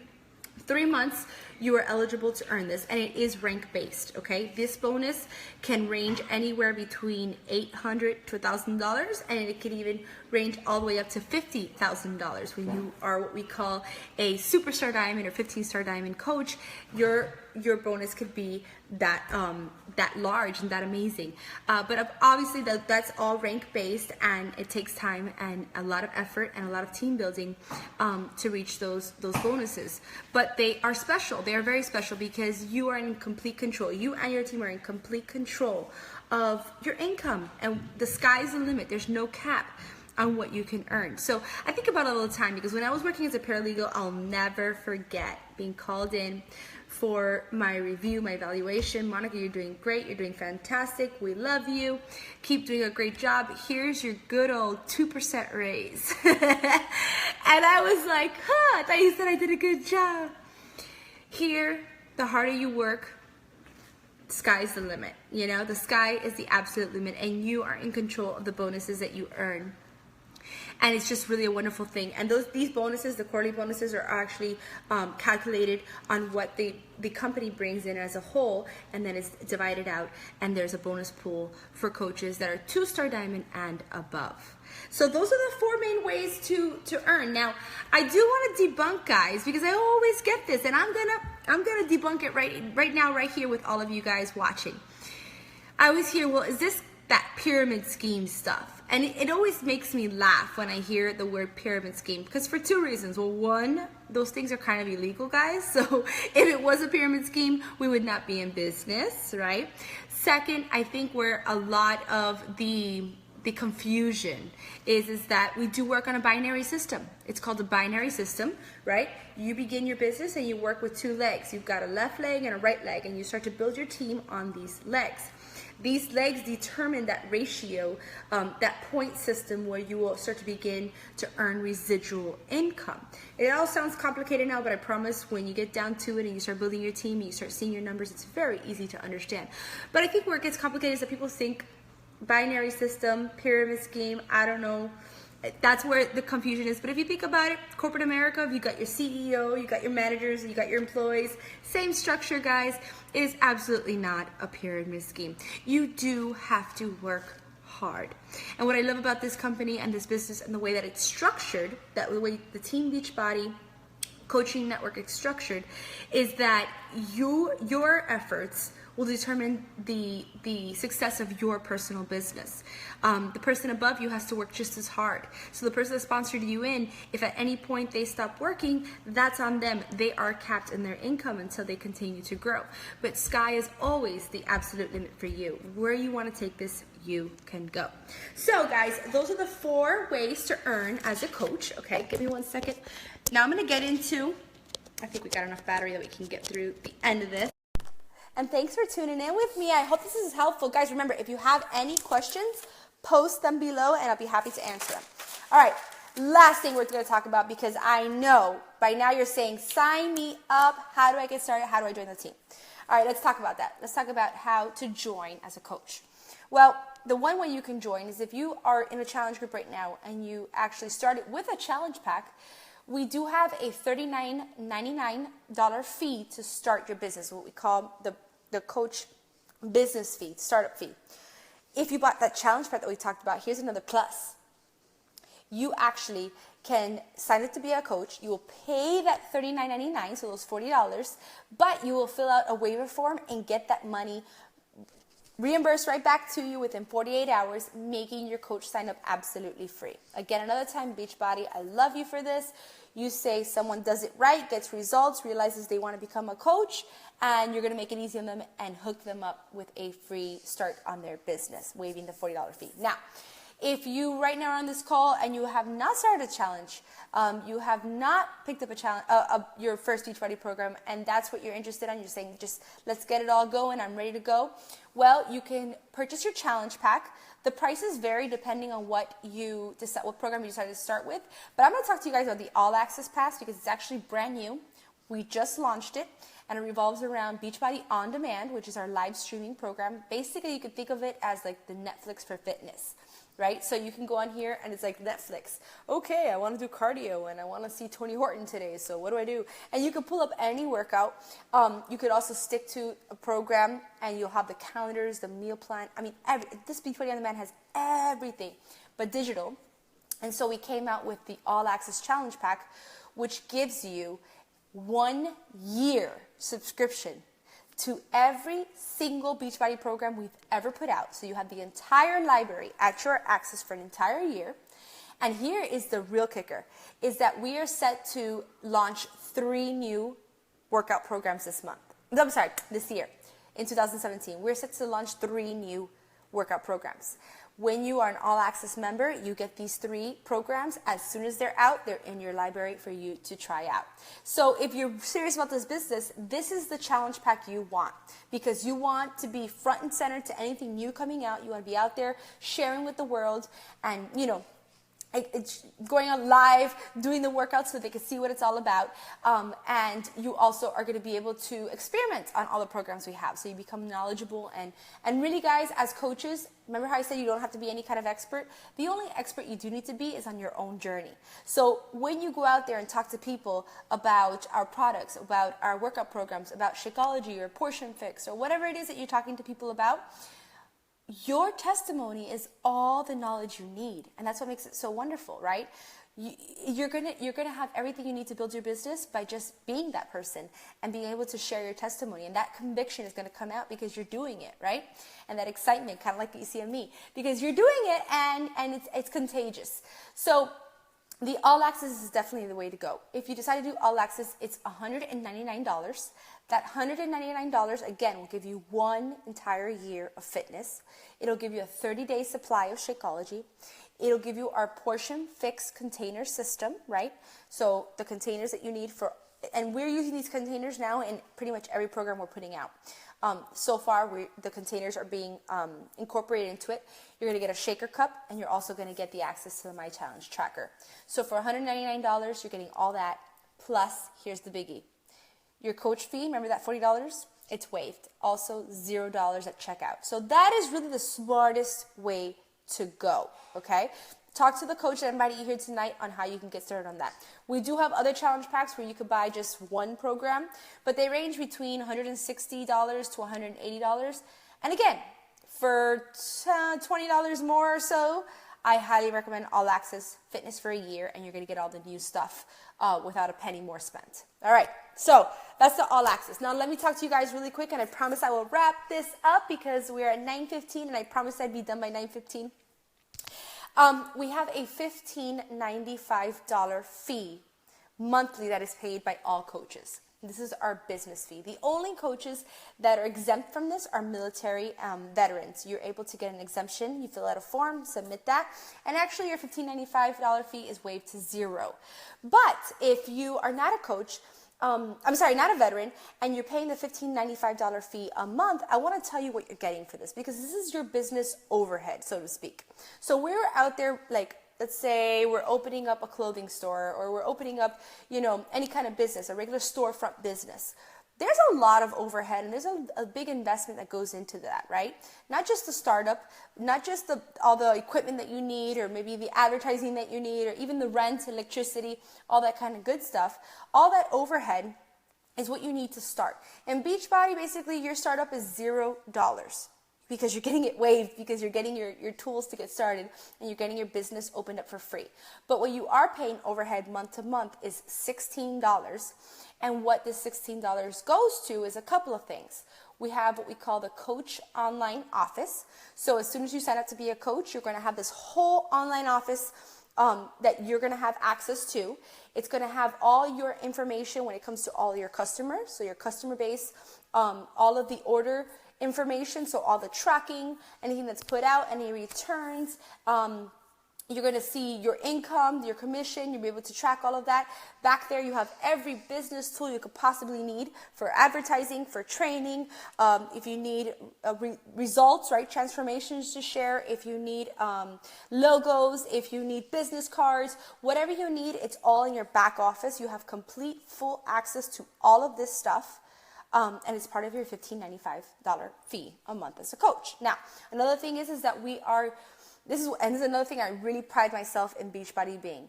3 months, you are eligible to earn this, and it is rank-based, okay? This bonus can range anywhere between $800 to $1,000, and it can even range all the way up to $50,000 when you are what we call a superstar diamond or 15-star diamond coach. Your bonus could be that large and that amazing. But obviously that's all rank-based, and it takes time and a lot of effort and a lot of team building to reach those bonuses. But they are special. They are very special because you are in complete control. You and your team are in complete control of your income, and the sky's the limit. There's no cap on what you can earn. So I think about it all the time, because when I was working as a paralegal, I'll never forget being called in for my review, my evaluation. Monica, you're doing great. You're doing fantastic. We love you. Keep doing a great job. Here's your good old 2% raise. And I was like, I thought you said I did a good job. Here, the harder you work, sky's the limit. You know, the sky is the absolute limit, and you are in control of the bonuses that you earn. And it's just really a wonderful thing. And these bonuses, the quarterly bonuses, are actually calculated on what the company brings in as a whole, and then it's divided out, and there's a bonus pool for coaches that are 2-star diamond and above. So those are the 4 main ways to earn. Now, I do want to debunk, guys, because I always get this, and I'm gonna debunk it right now, right here with all of you guys watching. I always hear, well, is this that pyramid scheme stuff? And it always makes me laugh when I hear the word pyramid scheme, because for 2 reasons. Well, one, those things are kind of illegal, guys. So if it was a pyramid scheme, we would not be in business, right? Second, I think where a lot of the confusion is that we do work on a binary system. It's called a binary system, right? You begin your business and you work with 2 legs. You've got a left leg and a right leg, and you start to build your team on these legs. These legs determine that ratio, that point system where you will start to begin to earn residual income. It all sounds complicated now, but I promise when you get down to it and you start building your team and you start seeing your numbers, it's very easy to understand. But I think where it gets complicated is that people think binary system, pyramid scheme, I don't know. That's where the confusion is. But if you think about it, corporate America, you got your CEO, you got your managers, you got your employees, same structure, guys. It is absolutely not a pyramid scheme. You do have to work hard. And what I love about this company and this business and the way that it's structured, that the way the Team Beachbody coaching network is structured, is that your efforts will determine the success of your personal business. The person above you has to work just as hard. So the person that sponsored you in, if at any point they stop working, that's on them. They are capped in their income until they continue to grow. But sky is always the absolute limit for you. Where you want to take this, you can go. So guys, those are the 4 ways to earn as a coach. Okay, give me 1 second. Now I'm going to get into, I think we got enough battery that we can get through the end of this. And thanks for tuning in with me. I hope this is helpful. Guys, remember, if you have any questions, post them below and I'll be happy to answer them. All right, last thing we're going to talk about, because I know by now you're saying, sign me up. How do I get started? How do I join the team? All right, let's talk about that. Let's talk about how to join as a coach. Well, the one way you can join is if you are in a challenge group right now and you actually started with a challenge pack. We do have a $39.99 fee to start your business, what we call the coach business fee, startup fee. If you bought that challenge pack that we talked about, here's another plus. You actually can sign up to be a coach. You will pay that $39.99, so those $40, but you will fill out a waiver form and get that money reimbursed right back to you within 48 hours, making your coach sign up absolutely free. Again, another time, Beachbody, I love you for this. You say someone does it right, gets results, realizes they want to become a coach, and you're going to make it easy on them and hook them up with a free start on their business, waiving the $40 fee. Now, if you right now are on this call and you have not started a challenge, you have not picked up a challenge, your first Beachbody program, and that's what you're interested in, you're saying, just let's get it all going, I'm ready to go. Well, you can purchase your challenge pack. The prices vary depending on what program you decided to start with. But I'm going to talk to you guys about the All Access Pass because it's actually brand new. We just launched it, and it revolves around Beachbody On Demand, which is our live streaming program. Basically, you could think of it as like the Netflix for fitness. Right? So you can go on here and it's like Netflix. Okay, I want to do cardio and I want to see Tony Horton today. So what do I do? And you can pull up any workout. You could also stick to a program and you'll have the calendars, the meal plan. I mean, this Beachbody On Demand has everything but digital. And so we came out with the All Access Challenge Pack, which gives you 1 year subscription to every single Beachbody program we've ever put out. So you have the entire library at your access for an entire year. And here is the real kicker, is that we are set to launch 3 new workout programs this year. In 2017, we're set to launch 3 new workout programs. When you are an All Access member, you get these 3 programs. As soon as they're out, they're in your library for you to try out. So if you're serious about this business, this is the challenge pack you want, because you want to be front and center to anything new coming out. You want to be out there sharing with the world and, it's going on live, doing the workouts so they can see what it's all about. And you also are going to be able to experiment on all the programs we have. So you become knowledgeable. And really, guys, as coaches, remember how I said you don't have to be any kind of expert? The only expert you do need to be is on your own journey. So when you go out there and talk to people about our products, about our workout programs, about Shakeology or Portion Fix or whatever it is that you're talking to people about, your testimony is all the knowledge you need, and that's what makes it so wonderful, right? You're gonna have everything you need to build your business by just being that person and being able to share your testimony, and that conviction is gonna come out because you're doing it, right? And that excitement, kind of like what you see in me, because you're doing it, and it's contagious. So the All Access is definitely the way to go. If you decide to do All Access, it's $199. That $199, again, will give you 1 entire year of fitness. It'll give you a 30-day supply of Shakeology. It'll give you our Portion Fix container system, right? So the containers that you need and we're using these containers now in pretty much every program we're putting out. So far, the containers are being incorporated into it. You're going to get a shaker cup, and you're also going to get the access to the My Challenge tracker. So for $199, you're getting all that. Plus, here's the biggie. Your coach fee, remember that $40? It's waived. Also, $0 at checkout. So that is really the smartest way to go, okay? Talk to the coach that invited you here tonight on how you can get started on that. We do have other challenge packs where you could buy just 1 program, but they range between $160 to $180. And again, for $20 more or so, I highly recommend All Access Fitness for a year, and you're going to get all the new stuff without a penny more spent. All right, so that's the All Access. Now let me talk to you guys really quick, and I promise I will wrap this up because we're at 9:15, and I promised I'd be done by 9:15. We have a $15.95 fee monthly that is paid by all coaches. This is our business fee. The only coaches that are exempt from this are military veterans. You're able to get an exemption. You fill out a form, submit that, and actually your $15.95 fee is waived to $0. But if you are not a coach, not a veteran, and you're paying the $15.95 fee a month, I want to tell you what you're getting for this, because this is your business overhead, so to speak. So we're out there, like, let's say we're opening up a clothing store, or we're opening up, any kind of business, a regular storefront business. There's a lot of overhead, and there's a big investment that goes into that, right? Not just the startup, not just all the equipment that you need, or maybe the advertising that you need, or even the rent, electricity, all that kind of good stuff. All that overhead is what you need to start. In Beachbody, basically, your startup is $0. Because you're getting it waived, because you're getting your tools to get started, and you're getting your business opened up for free. But what you are paying overhead month to month is $16. And what this $16 goes to is a couple of things. We have what we call the Coach Online Office. So as soon as you sign up to be a coach, you're going to have this whole online office that you're going to have access to. It's going to have all your information when it comes to all your customers, so your customer base, all of the order information, so all the tracking, anything that's put out, any returns. You're going to see your income, your commission. You'll be able to track all of that. Back there, you have every business tool you could possibly need for advertising, for training. If you need results, right, transformations to share. If you need logos, if you need business cards, whatever you need, it's all in your back office. You have complete, full access to all of this stuff. And it's part of your $15.95 fee a month as a coach. Now, another thing is that this is another thing I really pride myself in Beachbody being.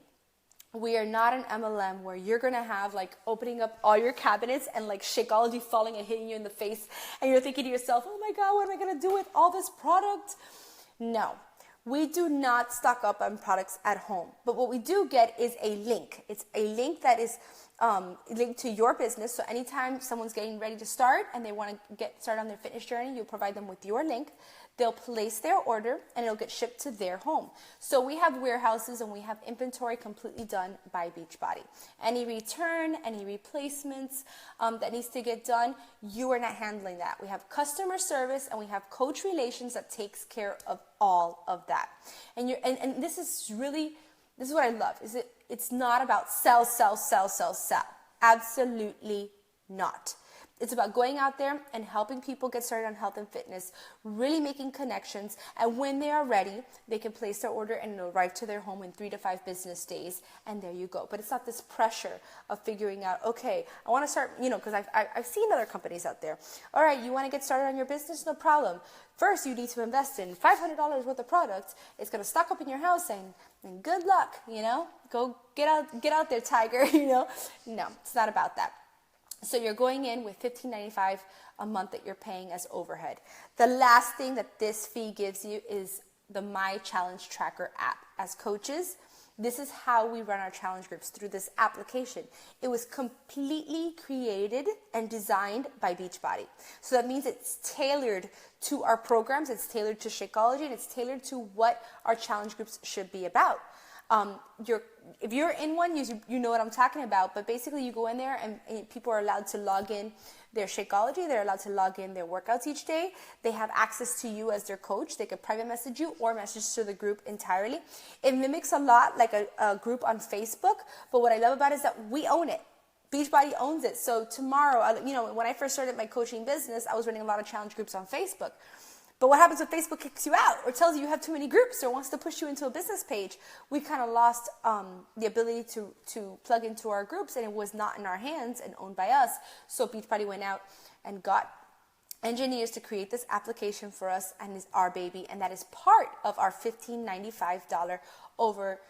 We are not an MLM where you're going to have like opening up all your cabinets and like Shakeology falling and hitting you in the face. And you're thinking to yourself, oh my God, what am I going to do with all this product? No. We do not stock up on products at home. But what we do get is a link. It's a link that is linked to your business. So anytime someone's getting ready to start and they want to get started on their fitness journey, you'll provide them with your link. They'll place their order and it'll get shipped to their home. So we have warehouses and we have inventory completely done by Beachbody. Any return, any replacements that needs to get done, you are not handling that. We have customer service and we have coach relations that takes care of all of that. And this is what I love. It's not about sell. Absolutely not. It's about going out there and helping people get started on health and fitness, really making connections, and when they are ready, they can place their order and it'll arrive to their home in 3 to 5 business days, and there you go. But it's not this pressure of figuring out, okay, I want to start, because I've seen other companies out there. All right, you want to get started on your business? No problem. First, you need to invest in $500 worth of products. It's going to stock up in your house, and good luck, Go get out there, tiger, No, it's not about that. So you're going in with $15.95 a month that you're paying as overhead. The last thing that this fee gives you is the My Challenge Tracker app. As coaches, this is how we run our challenge groups, through this application. It was completely created and designed by Beachbody. So that means it's tailored to our programs, it's tailored to Shakeology, and it's tailored to what our challenge groups should be about. If you're in one, you know what I'm talking about, but basically you go in there and people are allowed to log in their Shakeology, they're allowed to log in their workouts each day, they have access to you as their coach, they can private message you or message to the group entirely. It mimics a lot like a group on Facebook, but what I love about it is that we own it. Beachbody owns it. So tomorrow, when I first started my coaching business, I was running a lot of challenge groups on Facebook. But what happens if Facebook kicks you out or tells you have too many groups or wants to push you into a business page? We kind of lost the ability to plug into our groups, and it was not in our hands and owned by us. So Beachbody went out and got engineers to create this application for us, and is our baby, and that is part of our $15.95 over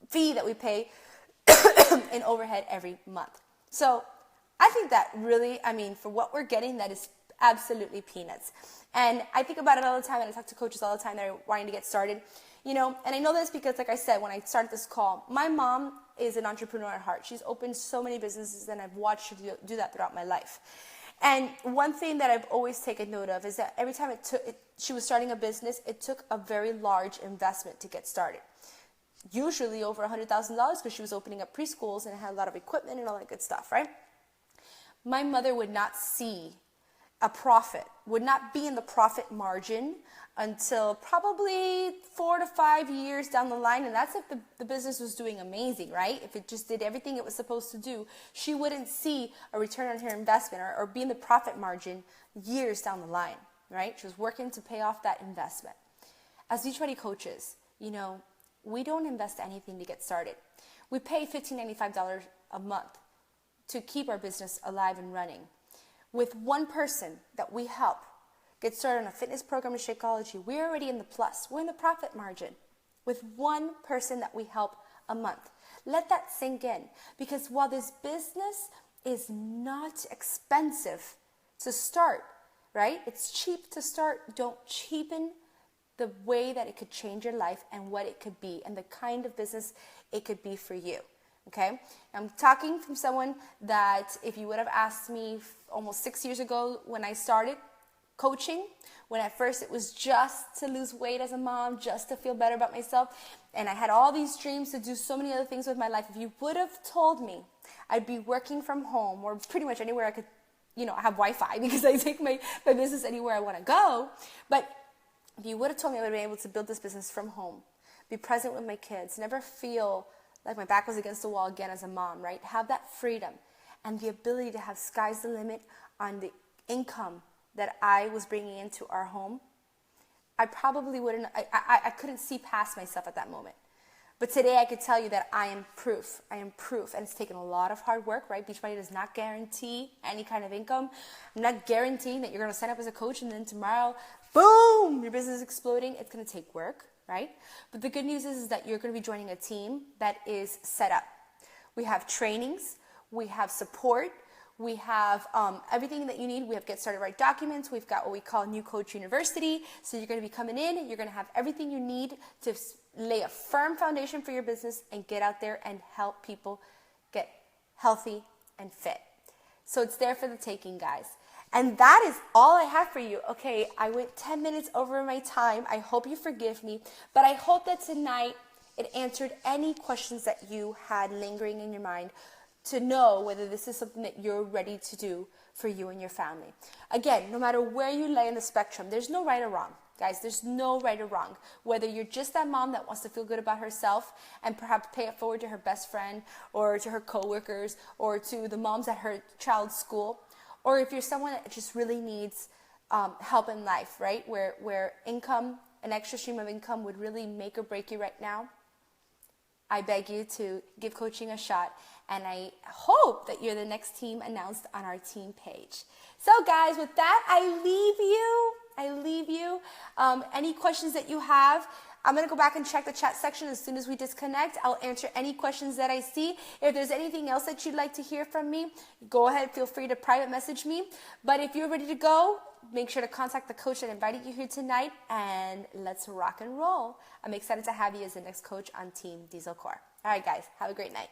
fee that we pay in overhead every month. So I think that really, for what we're getting, that is absolutely peanuts. And I think about it all the time, and I talk to coaches all the time that are wanting to get started, and I know this because, like I said, when I started this call, my mom is an entrepreneur at heart. She's opened so many businesses, and I've watched her do that throughout my life. And one thing that I've always taken note of is that every time she was starting a business, it took a very large investment to get started. Usually over $100,000, because she was opening up preschools and had a lot of equipment and all that good stuff, right? My mother would not see a profit, would not be in the profit margin until probably 4 to 5 years down the line. And that's if the business was doing amazing, right? If it just did everything it was supposed to do, she wouldn't see a return on her investment or be in the profit margin years down the line, right? She was working to pay off that investment. As Beachbody coaches, we don't invest anything to get started. We pay $15.95 a month to keep our business alive and running. With one person that we help get started on a fitness program in Shakeology, we're already in the plus. We're in the profit margin. With one person that we help a month. Let that sink in. Because while this business is not expensive to start, right? It's cheap to start. Don't cheapen the way that it could change your life and what it could be and the kind of business it could be for you. Okay, I'm talking from someone that if you would have asked me almost 6 years ago when I started coaching, when at first it was just to lose weight as a mom, just to feel better about myself, and I had all these dreams to do so many other things with my life, if you would have told me I'd be working from home or pretty much anywhere I could, have Wi-Fi because I take my business anywhere I want to go, but if you would have told me I would have been able to build this business from home, be present with my kids, never feel like my back was against the wall again as a mom, right? Have that freedom and the ability to have sky's the limit on the income that I was bringing into our home. I probably wouldn't, I couldn't see past myself at that moment. But today I could tell you that I am proof. And it's taken a lot of hard work, right? Beachbody does not guarantee any kind of income. I'm not guaranteeing that you're going to sign up as a coach and then tomorrow, boom, your business is exploding. It's going to take work. Right? But the good news is that you're going to be joining a team that is set up. We have trainings, we have support, we have everything that you need. We have Get Started Right documents. We've got what we call New Coach University. So you're going to be coming in, you're going to have everything you need to lay a firm foundation for your business and get out there and help people get healthy and fit. So it's there for the taking, guys. And that is all I have for you. Okay, I went 10 minutes over my time. I hope you forgive me. But I hope that tonight it answered any questions that you had lingering in your mind to know whether this is something that you're ready to do for you and your family. Again, no matter where you lay in the spectrum, there's no right or wrong. Guys, there's no right or wrong. Whether you're just that mom that wants to feel good about herself and perhaps pay it forward to her best friend or to her coworkers or to the moms at her child's school, or if you're someone that just really needs help in life, right? Where income, an extra stream of income would really make or break you right now, I beg you to give coaching a shot. And I hope that you're the next team announced on our team page. So guys, with that, I leave you. Any questions that you have, I'm going to go back and check the chat section as soon as we disconnect. I'll answer any questions that I see. If there's anything else that you'd like to hear from me, go ahead, feel free to private message me. But if you're ready to go, make sure to contact the coach that invited you here tonight, and let's rock and roll. I'm excited to have you as the next coach on Team Diesel Core. All right, guys, have a great night.